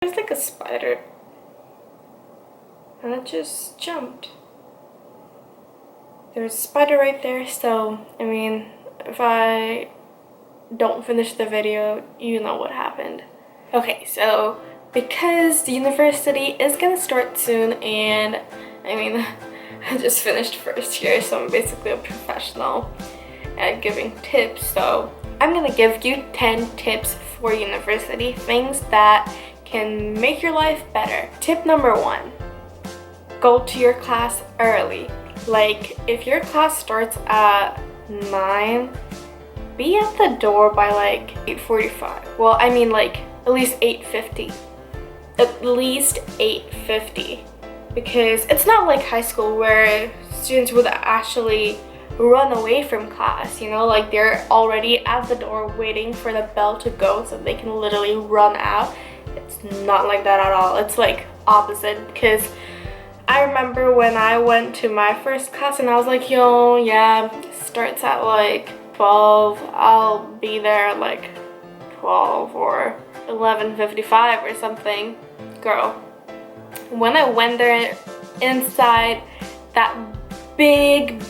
There's like a spider. And it just jumped. There's a spider right there, so, I mean, if I don't finish the video, you know what happened. Okay, so, because the university is gonna start soon, and, I mean, I just finished first year, so I'm basically a professional at giving tips, so I'm gonna give you 10 tips for university, things that can make your life better. Tip number 1, go to your class early. Like, if your class starts at 9, be at the door by like 8:45. Well, I mean like at least 8:50. At least 8:50. Because it's not like high school where students would actually run away from class, you know, like they're already at the door waiting for the bell to go so they can literally run out. It's not like that at all. It's like opposite, because I remember when I went to my first class and I was like, yo, yeah, starts at like 12. I'll be there at like 12 or 11:55 or something. Girl, when I went there inside that big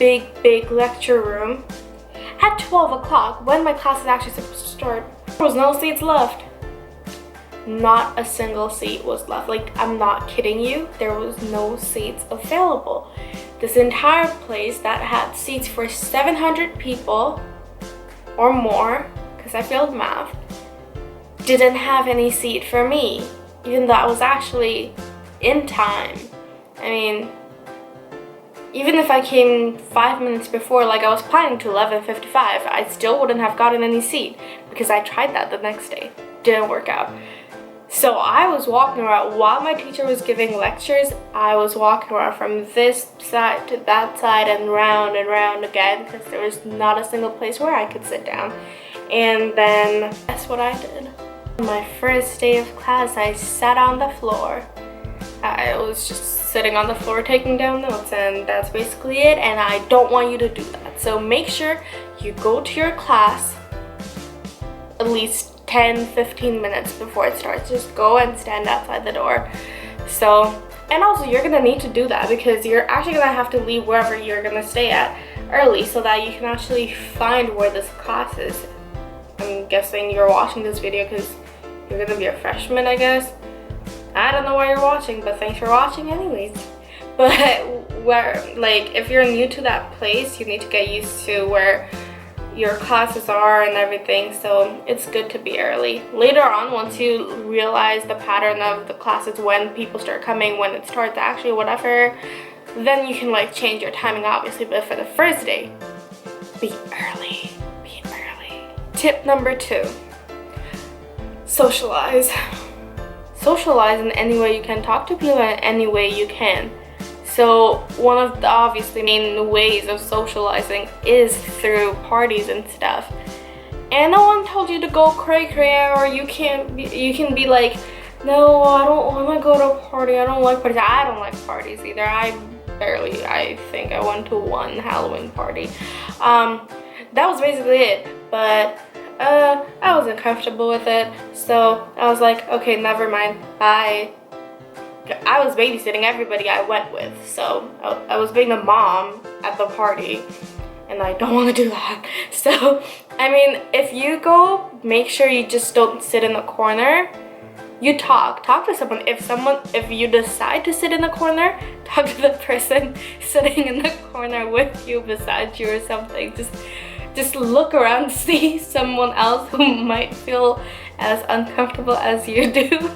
lecture room at 12 o'clock, when my class is actually supposed to start, there was no seats left. Not a single seat was left. Like, I'm not kidding you, there was no seats available. This entire place that had seats for 700 people or more, because I failed math, didn't have any seat for me, even though I was actually in time. I mean, even if I came 5 minutes before, like I was planning to 11:55, I still wouldn't have gotten any seat, because I tried that the next day. Didn't work out. So I was walking around while my teacher was giving lectures. I was walking around from this side to that side and round again, because there was not a single place where I could sit down. And then that's what I did. On my first day of class, I sat on the floor. I was just sitting on the floor taking down notes, and that's basically it, and I don't want you to do that. So make sure you go to your class at least 10-15 minutes before it starts. Just go and stand outside the door. So, and also you're gonna need to do that because you're actually gonna have to leave wherever you're gonna stay at early so that you can actually find where this class is. I'm guessing you're watching this video because you're gonna be a freshman, I guess. I don't know why you're watching, but thanks for watching anyways. But where, like, if you're new to that place, you need to get used to where your classes are and everything, so it's good to be early. Later on, once you realize the pattern of the classes, when people start coming, when it starts actually, whatever, then you can like change your timing obviously, but for the first day, be early, be early. Tip number 2, socialize. Socialize in any way you can, talk to people in any way you can. So one of the obviously main ways of socializing is through parties and stuff. And no one told you to go cray, or you can be like, no, I don't want to go to a party, I don't like parties. I don't like parties either. I think I went to one Halloween party. That was basically it, but I wasn't comfortable with it, so I was like, okay, never mind, bye. I was babysitting everybody I went with, so I was being a mom at the party, and I don't want to do that. So, I mean, if you go, make sure you just don't sit in the corner. You talk to someone. If you decide to sit in the corner, talk to the person sitting in the corner with you, beside you or something. Just look around, see someone else who might feel as uncomfortable as you do,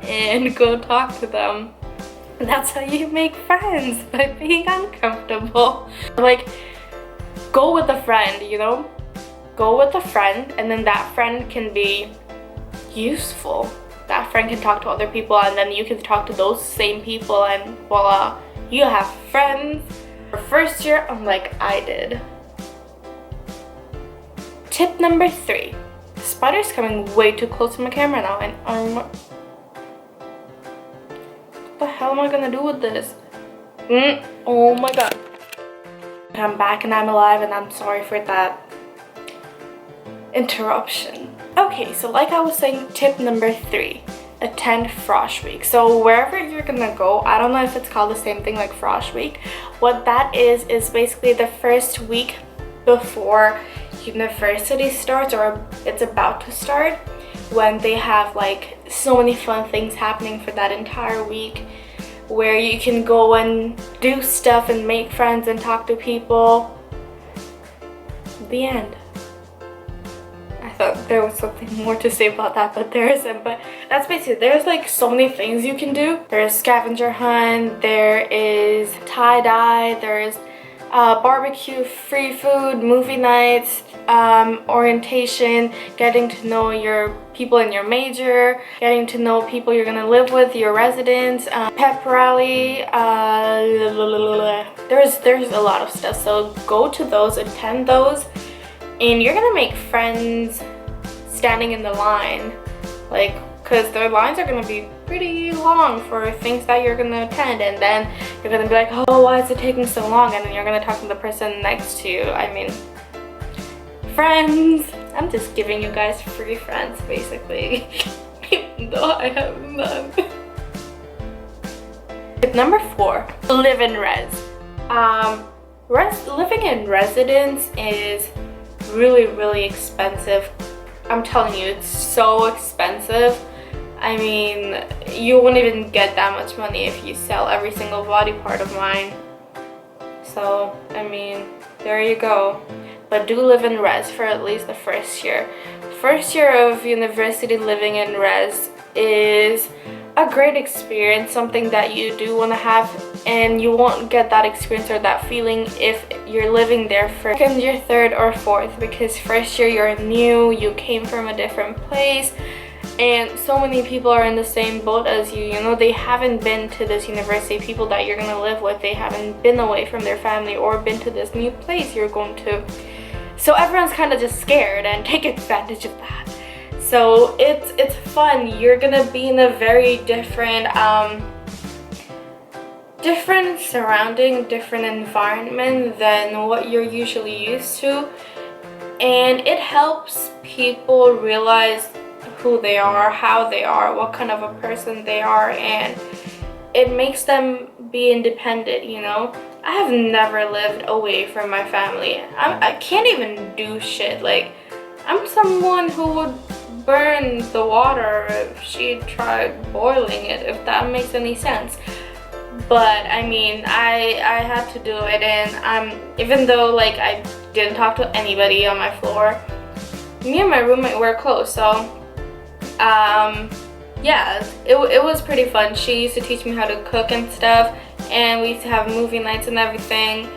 and go talk to them. That's how you make friends, by being uncomfortable. Like, go with a friend, you know? Go with a friend, and then that friend can be useful. That friend can talk to other people, and then you can talk to those same people, and voila, you have friends. For first year, like I did. Tip number 3. The spider's coming way too close to my camera now, and what the hell am I gonna do with this? Oh my god. I'm back and I'm alive, and I'm sorry for that interruption. Okay, so like I was saying, tip number 3. attend frosh week. So wherever you're gonna go, I don't know if it's called the same thing like frosh week. What that is basically the first week before university starts, or it's about to start, when they have like so many fun things happening for that entire week, where you can go and do stuff and make friends and talk to people. The end. I thought there was something more to say about that, but there isn't. But that's basically, there's like so many things you can do. There's scavenger hunt, there is tie-dye, there's barbecue, free food, movie nights, orientation, getting to know your people in your major, getting to know people you're gonna live with, your residents, pep rally, there's a lot of stuff. So go to those, attend those, and you're gonna make friends standing in the line, like, because their lines are gonna be pretty long for things that you're gonna attend, and then you're gonna be like, oh, why is it taking so long? And then you're gonna talk to the person next to you. I mean, friends. I'm just giving you guys free friends, basically, even though I have none. Tip number 4, live in res. Living in residence is really expensive. I'm telling you, it's so expensive. I mean, you won't even get that much money if you sell every single body part of mine. So, I mean, there you go. But do live in res for at least the first year. First year of university living in res is a great experience, something that you do want to have, and you won't get that experience or that feeling if you're living there for second year, third, or fourth, because first year you're new, you came from a different place, and so many people are in the same boat as you. You know, they haven't been to this university. People that you're gonna live with, they haven't been away from their family or been to this new place you're going to. So everyone's kind of just scared, and take advantage of that. So it's fun. You're gonna be in a very different surrounding, different environment than what you're usually used to, and it helps people realize who they are, how they are, what kind of a person they are, and it makes them be independent, you know? I have never lived away from my family. I can't even do shit. Like, I'm someone who would burn the water if she tried boiling it, if that makes any sense. But I mean, I had to do it, and even though like I didn't talk to anybody on my floor, me and my roommate were close, so yeah, it was pretty fun. She used to teach me how to cook and stuff, and we used to have movie nights and everything,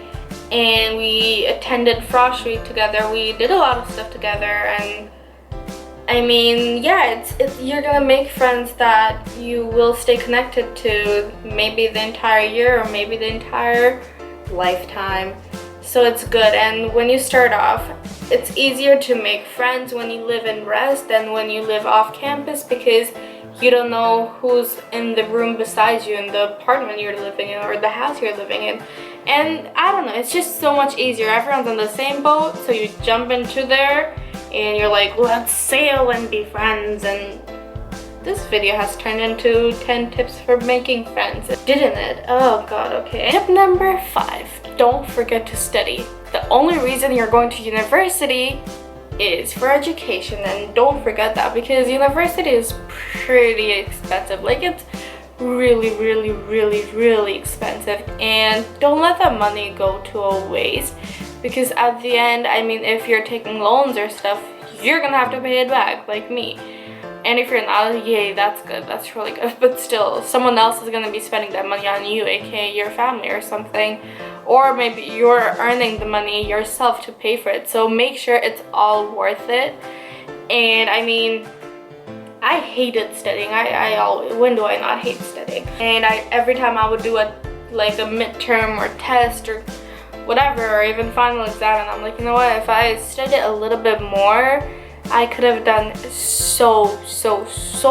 and we attended frosh week together. We did a lot of stuff together, and I mean, yeah, it's you're gonna make friends that you will stay connected to maybe the entire year or maybe the entire lifetime. So it's good. And when you start off, it's easier to make friends when you live in res than when you live off campus, because you don't know who's in the room besides you, in the apartment you're living in or the house you're living in. And I don't know, it's just so much easier. Everyone's on the same boat, so you jump into there and you're like, let's sail and be friends. And this video has turned into 10 tips for making friends, didn't it? Oh god, okay. Tip number 5, don't forget to study. The only reason you're going to university is for education, and don't forget that, because university is pretty expensive. Like, it's really expensive, and don't let that money go to a waste, because at the end, I mean, if you're taking loans or stuff, you're gonna have to pay it back, like me. And if you're not, yay, that's good, that's really good. But still, someone else is gonna be spending that money on you, aka your family or something. Or maybe you're earning the money yourself to pay for it. So make sure it's all worth it. And I mean, I hated studying. I always, when do I not hate studying? And every time I would do a midterm or test or whatever, or even final exam, and I'm like, you know what, if I studied a little bit more, I could have done so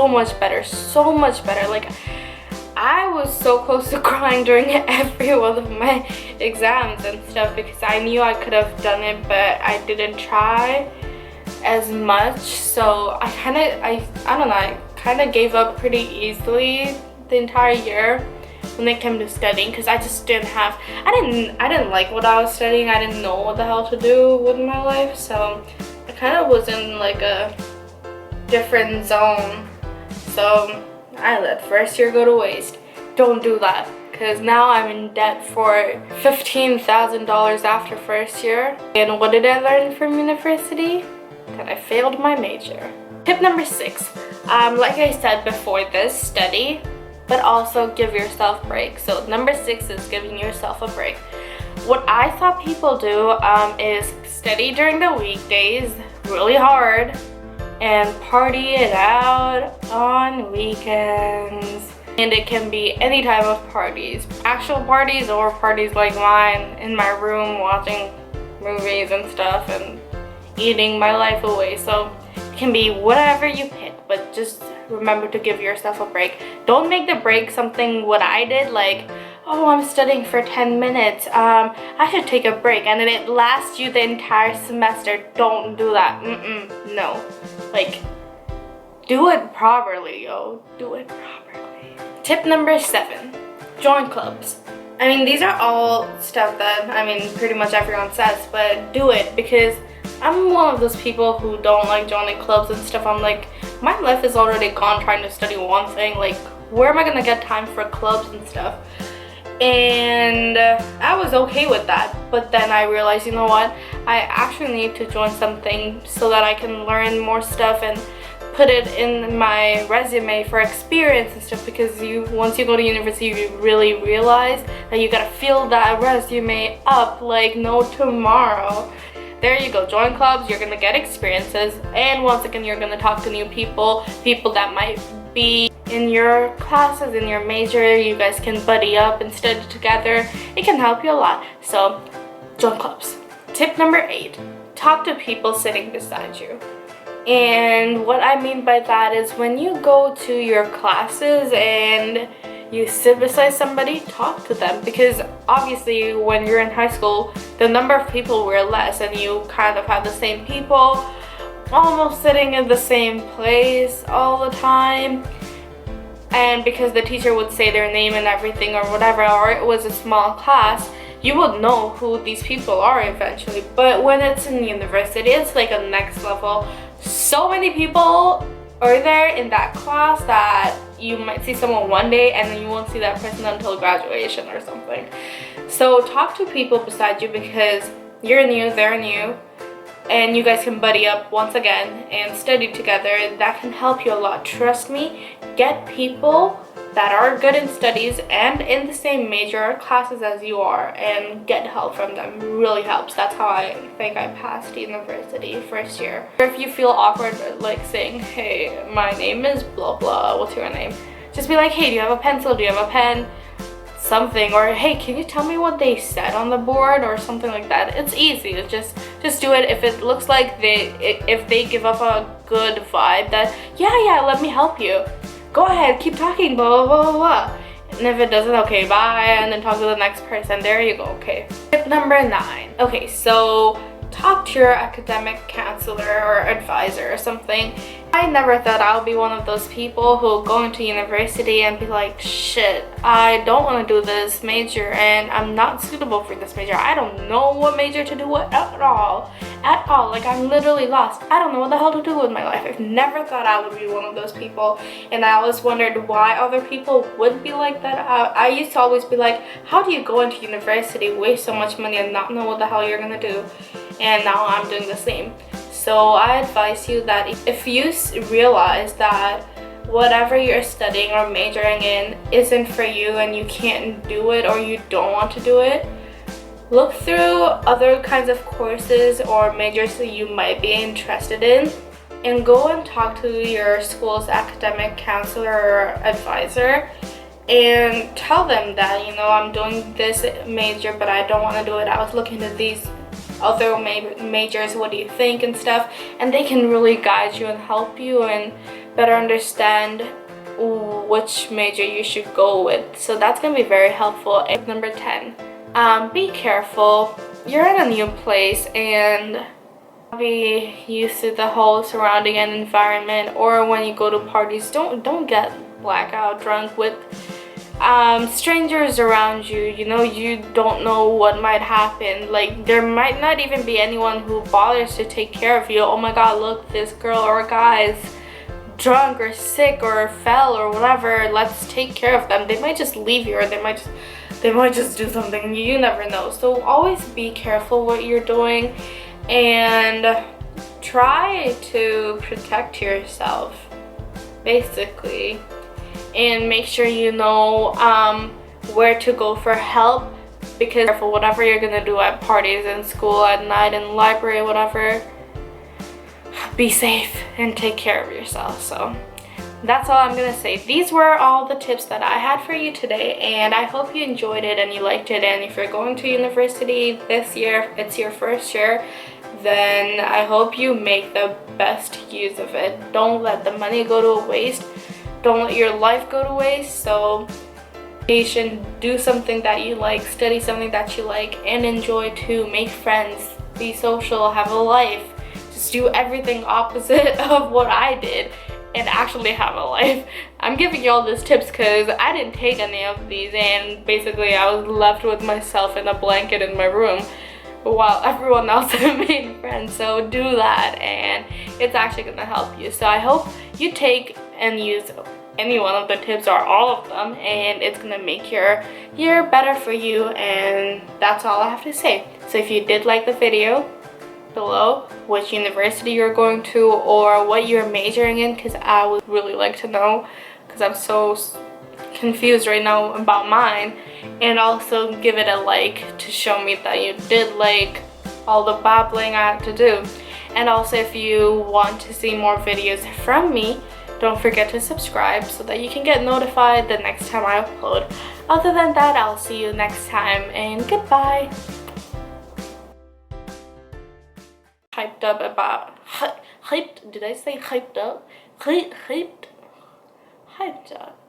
much better. Like, I was so close to crying during every one of my exams and stuff, because I knew I could have done it, but I didn't try as much. So I kind kind of gave up pretty easily the entire year when it came to studying, because I just didn't have, I didn't like what I was studying. I didn't know what the hell to do with my life, so I kind of was in like a different zone. So I let first year go to waste. Don't do that, because now I'm in debt for $15,000 after first year. And what did I learn from university? That I failed my major. Tip number 6, like I said before this, study, but also give yourself breaks. So number 6 is giving yourself a break. What I thought people do is study during the weekdays really hard and party it out on weekends. And it can be any type of parties, actual parties or parties like mine in my room watching movies and stuff and eating my life away. So it can be whatever you pick, but just remember to give yourself a break. Don't make the break something what I did, like, oh, I'm studying for 10 minutes, I should take a break, and then it lasts you the entire semester. Don't do that. No. Like, do it properly, yo. Do it properly. Tip number 7, join clubs. I mean, these are all stuff that, I mean, pretty much everyone says, but do it, because I'm one of those people who don't like joining clubs and stuff. I'm like, my life is already gone trying to study one thing. Like, where am I gonna get time for clubs and stuff? And I was okay with that, but then I realized, you know what, I actually need to join something so that I can learn more stuff and put it in my resume for experience and stuff, because once you go to university, you really realize that you gotta fill that resume up like no tomorrow. There you go, join clubs, you're gonna get experiences, and once again, you're gonna talk to new people that might be in your classes, in your major. You guys can buddy up and study together. It can help you a lot, so join clubs. Tip number 8, talk to people sitting beside you. And what I mean by that is when you go to your classes and you sit beside somebody, talk to them, because obviously when you're in high school, the number of people were less and you kind of have the same people almost sitting in the same place all the time. And because the teacher would say their name and everything or whatever, or it was a small class, you would know who these people are eventually. But when it's in university, it's like a next level. So many people are there in that class that you might see someone one day and then you won't see that person until graduation or something. So talk to people beside you, because you're new, they're new, and you guys can buddy up once again and study together. That can help you a lot. Trust me, get people that are good in studies and in the same major or classes as you are, and get help from them. It really helps. That's how I think I passed university first year. Or if you feel awkward like saying, hey, my name is blah blah, what's your name? Just be like, hey, do you have a pencil? Do you have a pen? Something. Or hey, can you tell me what they said on the board, or something like that. It's easy. Just do it. If it looks like if they give up a good vibe that yeah, let me help you, go ahead, keep talking, blah, blah, blah, blah. And if it doesn't, okay, bye, and then talk to the next person. There you go, okay. Tip number 9. Okay, so talk to your academic counselor or advisor or something. I never thought I would be one of those people who go into university and be like, shit, I don't want to do this major and I'm not suitable for this major. I don't know what major to do at all. Like, I'm literally lost. I don't know what the hell to do with my life. I've never thought I would be one of those people, and I always wondered why other people would be like that. I used to always be like, how do you go into university, waste so much money, and not know what the hell you're gonna do? And now I'm doing the same. So I advise you that if you realize that whatever you're studying or majoring in isn't for you and you can't do it or you don't want to do it, look through other kinds of courses or majors that you might be interested in, and go and talk to your school's academic counselor or advisor and tell them that, you know, I'm doing this major but I don't want to do it. I was looking at these other majors, what do you think and stuff, and they can really guide you and help you and better understand which major you should go with. So that's gonna be very helpful. And number 10, be careful. You're in a new place and Be used to the whole surrounding and environment, or when you go to parties, don't get blackout drunk with strangers around you. You know, you don't know what might happen. Like, there might not even be anyone who bothers to take care of you. Oh my god, look, this girl or guy is drunk or sick or fell or whatever, let's take care of them. They might just leave you, or they might just do something. You never know. So always be careful what you're doing and try to protect yourself, basically, and make sure you know where to go for help, because for whatever you're gonna do at parties, in school, at night, in the library, whatever, be safe and take care of yourself. So that's all I'm gonna say. These were all the tips that I had for you today, and I hope you enjoyed it and you liked it. And if you're going to university this year, it's your first year, then I hope you make the best use of it. Don't let the money go to waste. Don't let your life go to waste. So do something that you like, study something that you like, and enjoy too. Make friends, be social, have a life. Just do everything opposite of what I did and actually have a life. I'm giving you all these tips because I didn't take any of these, and basically I was left with myself in a blanket in my room while everyone else made friends. So do that, and it's actually gonna help you. So I hope you take and use any one of the tips or all of them, and it's gonna make your year better for you. And that's all I have to say. So if you did like the video, below which university you're going to or what you're majoring in, because I would really like to know, because I'm so confused right now about mine. And also give it a like to show me that you did like all the babbling I had to do. And also, if you want to see more videos from me, don't forget to subscribe so that you can get notified the next time I upload. Other than that, I'll see you next time, and goodbye. Hyped up about hyped, did I say hyped up? Hyped up.